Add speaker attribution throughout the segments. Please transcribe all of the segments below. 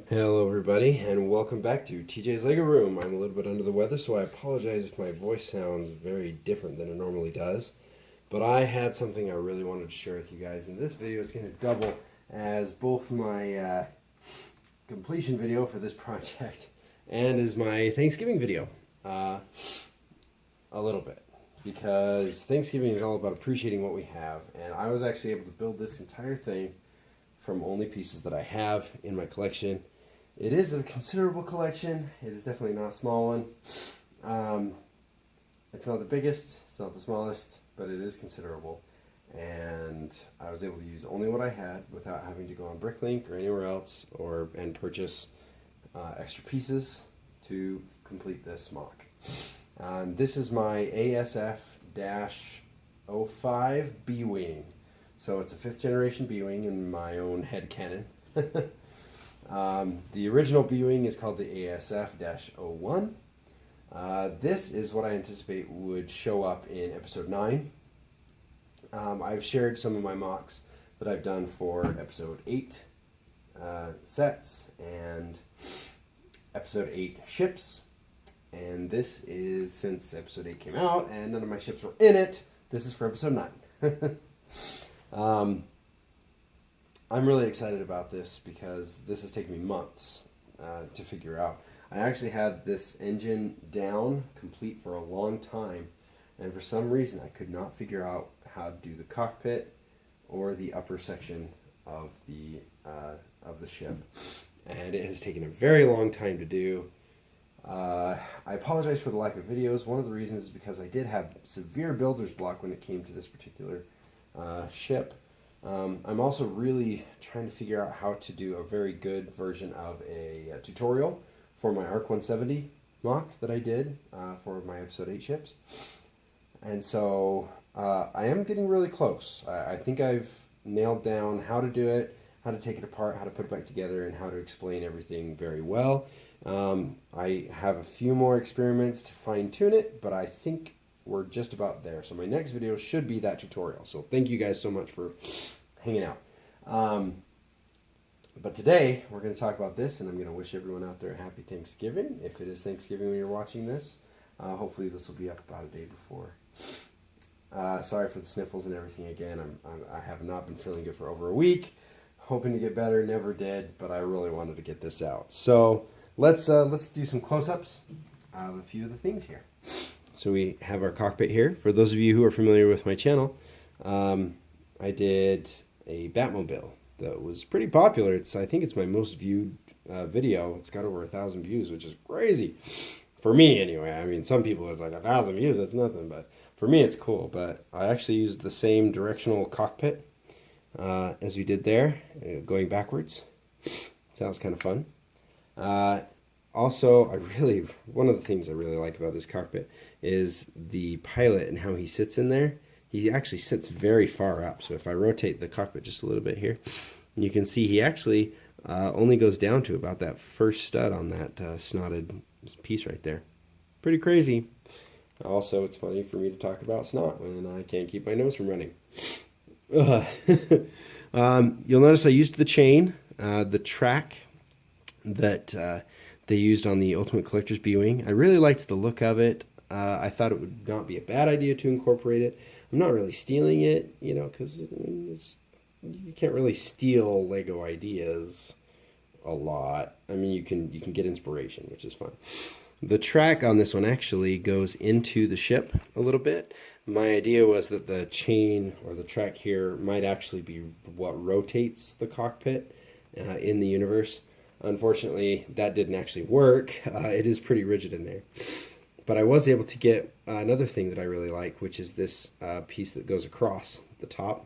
Speaker 1: Hello everybody and welcome back to TJ's Lego Room. I'm a little bit under the weather, so I apologize if my voice sounds very different than it normally does. But I had something I really wanted to share with you guys, and this video is going to double as both my completion video for this project and as my Thanksgiving video. A little bit. Because Thanksgiving is all about appreciating what we have, and I was actually able to build this entire thing from only pieces that I have in my collection. It is a considerable collection. It is definitely not a small one. It's not the biggest, it's not the smallest, but it is considerable. And I was able to use only what I had without having to go on Bricklink or anywhere else and purchase extra pieces to complete this mock. This is my SF-05 B-Wing. So it's a 5th generation B-Wing in my own head canon. The original B-Wing is called the ASF-01. This is what I anticipate would show up in episode 9. I've shared some of my mocks that I've done for episode 8 sets and episode 8 ships. And this is since episode 8 came out and none of my ships were in it. This is for episode 9. I'm really excited about this because this has taken me months to figure out. I actually had this engine down complete for a long time, and for some reason I could not figure out how to do the cockpit or the upper section of the ship, and it has taken a very long time to do. I apologize for the lack of videos. One of the reasons is because I did have severe builder's block when it came to this particular ship. I'm also really trying to figure out how to do a very good version of a tutorial for my ARC 170 mock that I did for my episode 8 ships. And so I am getting really close. I think I've nailed down how to do it, how to take it apart, how to put it back together, and how to explain everything very well. I have a few more experiments to fine tune it, but I think we're just about there. So my next video should be that tutorial. So thank you guys so much for hanging out. But today we're going to talk about this, and I'm going to wish everyone out there a happy Thanksgiving. If it is Thanksgiving when you're watching this, hopefully this will be up about a day before. Sorry for the sniffles and everything again. I have not been feeling good for over a week. Hoping to get better, never did, but I really wanted to get this out. So let's do some close-ups of a few of the things here. So we have our cockpit here. For those of you who are familiar with my channel, I did a Batmobile that was pretty popular. I think it's my most viewed video. It's got over 1,000 views, which is crazy. For me, anyway. I mean, some people, it's like 1,000 views, that's nothing. But for me, it's cool. But I actually used the same directional cockpit as we did there, going backwards. So that was kind of fun. Also, one of the things I really like about this cockpit is the pilot and how he sits in there. He actually sits very far up. So if I rotate the cockpit just a little bit here, you can see he actually only goes down to about that first stud on that snotted piece right there. Pretty crazy. Also, it's funny for me to talk about snot when I can't keep my nose from running. You'll notice I used the chain, the track that they used on the Ultimate Collector's B-Wing. I really liked the look of it. I thought it would not be a bad idea to incorporate it. I'm not really stealing it, you know, because you can't really steal Lego ideas a lot. I mean, you can get inspiration, which is fun. The track on this one actually goes into the ship a little bit. My idea was that the chain or the track here might actually be what rotates the cockpit in the universe. Unfortunately, that didn't actually work. It is pretty rigid in there. But I was able to get another thing that I really like, which is this piece that goes across the top.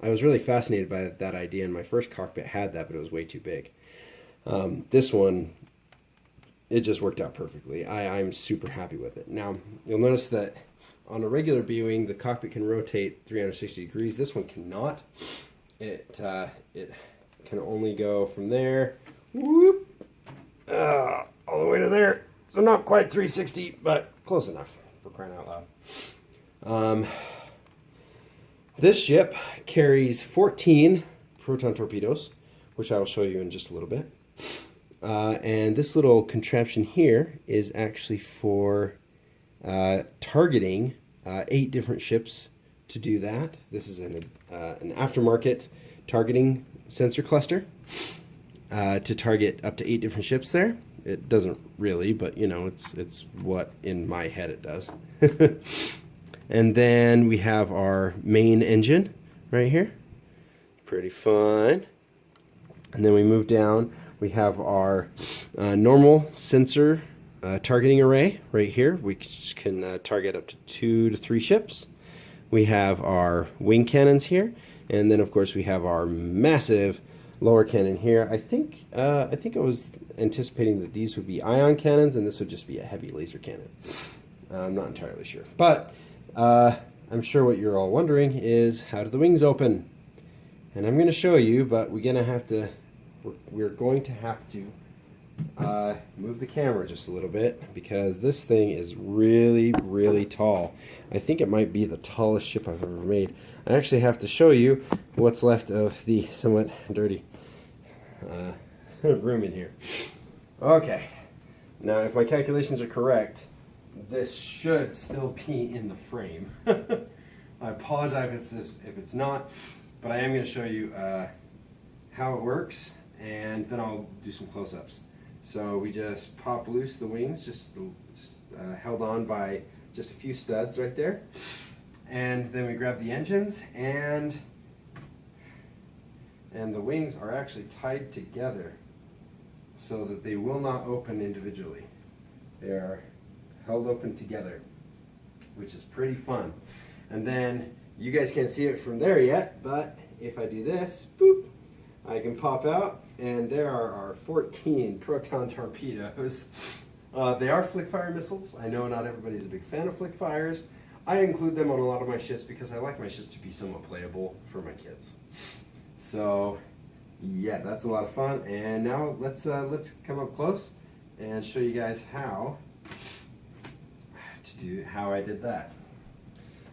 Speaker 1: I was really fascinated by that idea, and my first cockpit had that, but it was way too big. This one, it just worked out perfectly. I'm super happy with it. Now, you'll notice that on a regular B-Wing, the cockpit can rotate 360 degrees. This one cannot. It can only go from there, whoop, all the way to there. So not quite 360, but close enough, for crying out loud. This ship carries 14 Proton Torpedoes, which I will show you in just a little bit. And this little contraption here is actually for targeting 8 different ships to do that. This is an aftermarket targeting sensor cluster to target up to 8 different ships there. It doesn't really, but you know, it's what in my head it does. And then we have our main engine right here. Pretty fun. And then we move down. We have our normal sensor targeting array right here. We can target up to 2 to 3 ships. We have our wing cannons here, and then of course we have our massive lower cannon here. I think I was anticipating that these would be ion cannons, and this would just be a heavy laser cannon. I'm not entirely sure, but I'm sure what you're all wondering is, how do the wings open? And I'm going to show you, but we're going to have to move the camera just a little bit, because this thing is really, really tall. I think it might be the tallest ship I've ever made. I actually have to show you what's left of the somewhat dirty room in here. Okay, now if my calculations are correct, this should still be in the frame. I apologize if it's not, but I am going to show you how it works, and then I'll do some close-ups. So we just pop loose the wings, just held on by just a few studs right there, and then we grab the engines, and the wings are actually tied together so that they will not open individually. They are held open together, which is pretty fun. And then you guys can't see it from there yet, but if I do this, boop, I can pop out, and there are our 14 Proton Torpedoes. They are flick fire missiles. I know not everybody's a big fan of flick fires. I include them on a lot of my ships because I like my ships to be somewhat playable for my kids. So yeah, that's a lot of fun. And now let's come up close and show you guys how I did that.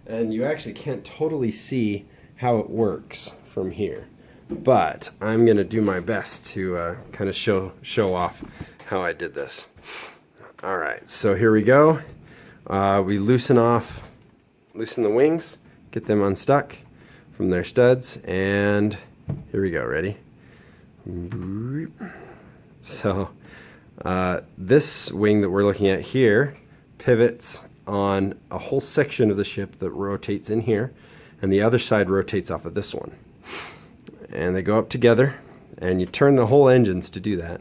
Speaker 1: And you actually can't totally see how it works from here, but I'm gonna do my best to kind of show off how I did this. All right, so here we go. We loosen the wings, get them unstuck from their studs, and here we go. Ready? So this wing that we're looking at here pivots on a whole section of the ship that rotates in here, and the other side rotates off of this one. And they go up together, and you turn the whole engines to do that.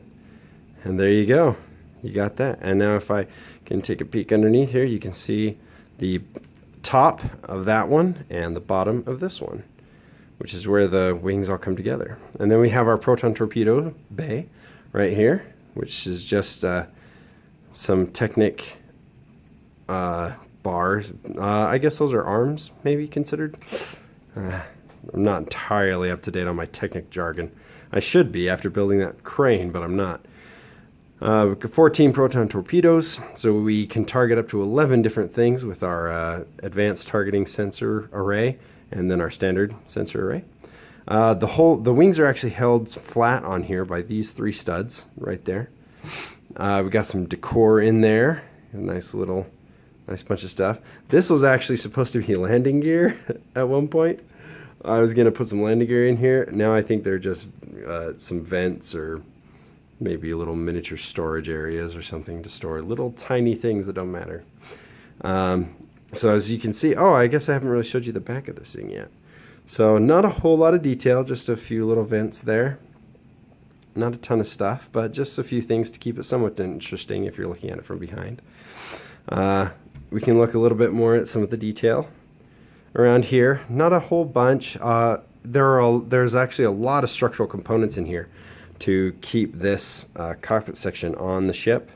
Speaker 1: And there you go. You got that. And now if I can take a peek underneath here, you can see the top of that one and the bottom of this one, which is where the wings all come together. And then we have our Proton Torpedo Bay right here, which is just some Technic bars. I guess those are arms, maybe considered. I'm not entirely up to date on my Technic jargon. I should be after building that crane, but I'm not. We've got 14 Proton Torpedoes, so we can target up to 11 different things with our advanced targeting sensor array, and then our standard sensor array. The wings are actually held flat on here by these 3 studs right there. We got some decor in there, a nice bunch of stuff. This was actually supposed to be landing gear at one point. I was gonna put some landing gear in here. Now I think they're just some vents, or maybe little miniature storage areas or something to store little tiny things that don't matter. So as you can see, I guess I haven't really showed you the back of this thing yet. So not a whole lot of detail, just a few little vents there. Not a ton of stuff, but just a few things to keep it somewhat interesting if you're looking at it from behind. We can look a little bit more at some of the detail around here. Not a whole bunch. There's actually a lot of structural components in here to keep this cockpit section on the ship.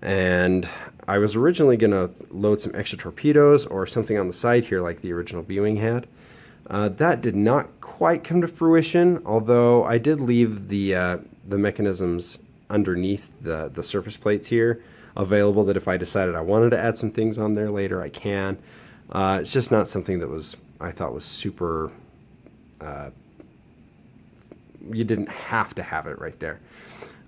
Speaker 1: And I was originally going to load some extra torpedoes or something on the side here like the original B-Wing had. That did not quite come to fruition, although I did leave the mechanisms underneath the surface plates here available, that if I decided I wanted to add some things on there later, I can. It's just not something that I thought was super... you didn't have to have it right there.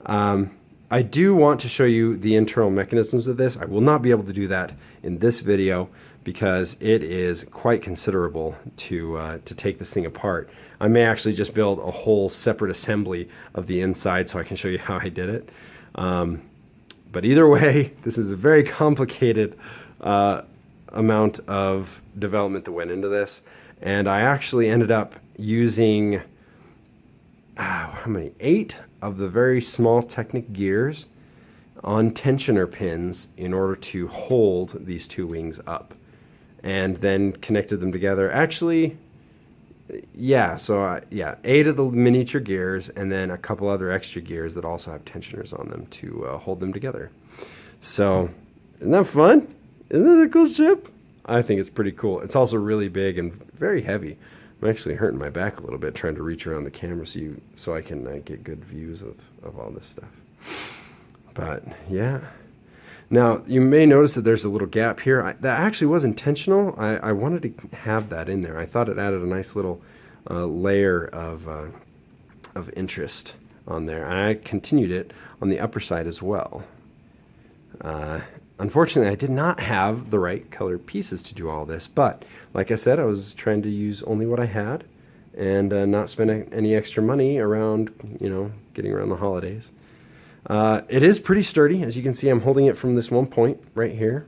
Speaker 1: I do want to show you the internal mechanisms of this. I will not be able to do that in this video because it is quite considerable to take this thing apart. I may actually just build a whole separate assembly of the inside so I can show you how I did it. But either way, this is a very complicated amount of development that went into this. And I actually ended up using, how many? 8 of the very small Technic gears on tensioner pins in order to hold these 2 wings up. And then connected them together. Actually, yeah, so yeah, 8 of the miniature gears and then a couple other extra gears that also have tensioners on them to hold them together. So, isn't that fun? Isn't that a cool ship? I think it's pretty cool. It's also really big and very heavy. I'm actually hurting my back a little bit trying to reach around the camera so I can get good views of all this stuff. But yeah. Now, you may notice that there's a little gap here. That actually was intentional. I wanted to have that in there. I thought it added a nice little layer of interest on there. And I continued it on the upper side as well. Unfortunately, I did not have the right color pieces to do all this, but like I said, I was trying to use only what I had and not spend any extra money around, getting around the holidays. It is pretty sturdy. As you can see, I'm holding it from this one point right here.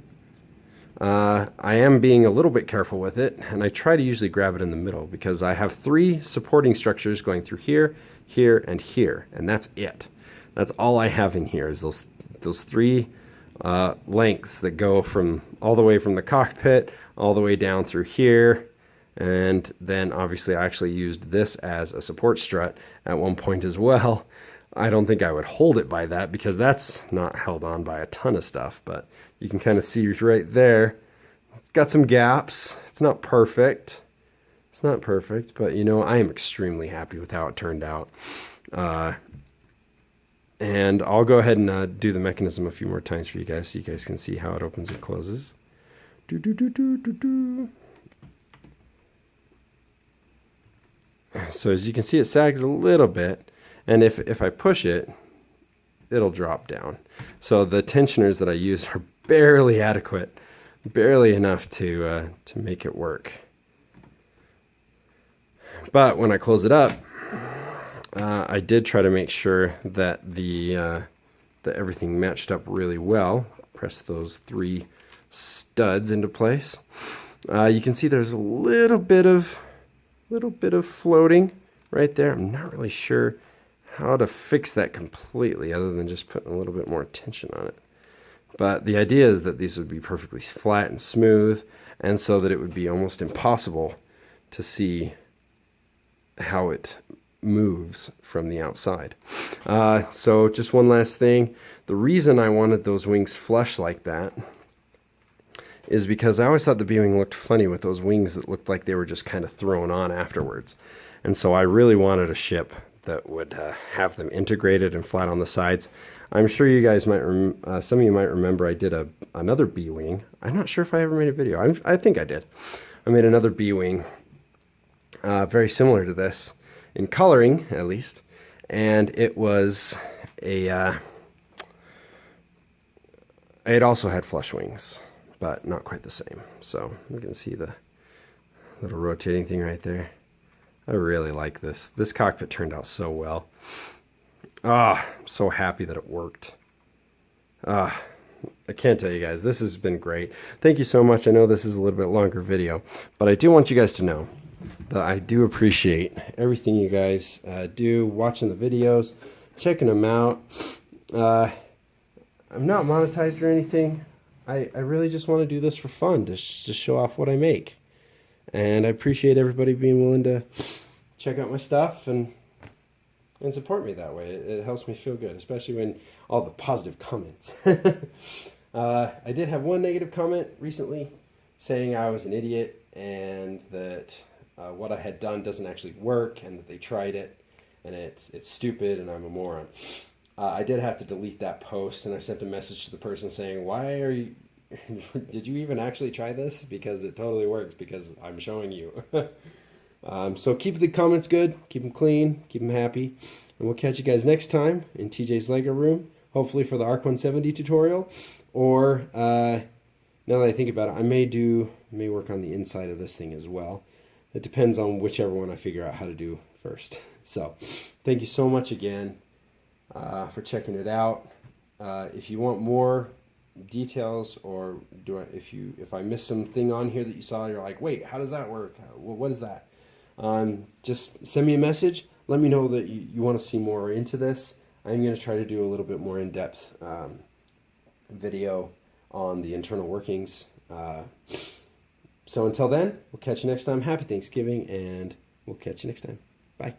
Speaker 1: I am being a little bit careful with it, and I try to usually grab it in the middle because I have 3 supporting structures going through here, here, and here, and that's it. That's all I have in here is those 3 lengths that go from all the way from the cockpit all the way down through here. And then obviously I actually used this as a support strut at one point as well. I don't think I would hold it by that because that's not held on by a ton of stuff, but you can kind of see right there. It's got some gaps. It's not perfect. It's not perfect, but I am extremely happy with how it turned out. And I'll go ahead and do the mechanism a few more times for you guys so you guys can see how it opens and closes. So as you can see, it sags a little bit. And if I push it, it'll drop down. So the tensioners that I use are barely adequate, barely enough to make it work. But when I close it up, I did try to make sure that that everything matched up really well. Press those 3 studs into place. You can see there's a little bit of floating right there. I'm not really sure how to fix that completely other than just putting a little bit more tension on it. But the idea is that these would be perfectly flat and smooth, and so that it would be almost impossible to see how it moves from the outside. So just one last thing. The reason I wanted those wings flush like that is because I always thought the B-wing looked funny with those wings that looked like they were just kind of thrown on afterwards. And so I really wanted a ship that would have them integrated and flat on the sides. I'm sure you guys might, some of you might remember I did another B-wing. I'm not sure if I ever made a video. I think I did. I made another B-wing very similar to this, in coloring at least, and it was it also had flush wings, but not quite the same. So you can see the little rotating thing right there. I really like this. This cockpit turned out so well. I'm so happy that it worked. I can't tell you guys, this has been great. Thank you so much. I know this is a little bit longer video, but I do want you guys to know that I do appreciate everything you guys do, watching the videos, checking them out. I'm not monetized or anything. I really just want to do this for fun, to show off what I make. And I appreciate everybody being willing to check out my stuff and support me that way. It helps me feel good, especially when all the positive comments. I did have one negative comment recently saying I was an idiot and that what I had done doesn't actually work and that they tried it and it's stupid and I'm a moron. I did have to delete that post, and I sent a message to the person saying, why are you, did you even actually try this? Because it totally works, because I'm showing you. So keep the comments good, keep them clean, keep them happy, and we'll catch you guys next time in TJ's Lego room, hopefully for the ARC 170 tutorial, or now that I think about it, I may work on the inside of this thing as well. It depends on whichever one I figure out how to do first. So thank you so much again for checking it out. If you want more details, or if I missed something on here that you saw, you're like, wait, how does that work? What is that? Just send me a message. Let me know that you want to see more into this. I'm going to try to do a little bit more in-depth video on the internal workings. So until then, we'll catch you next time. Happy Thanksgiving, and we'll catch you next time. Bye.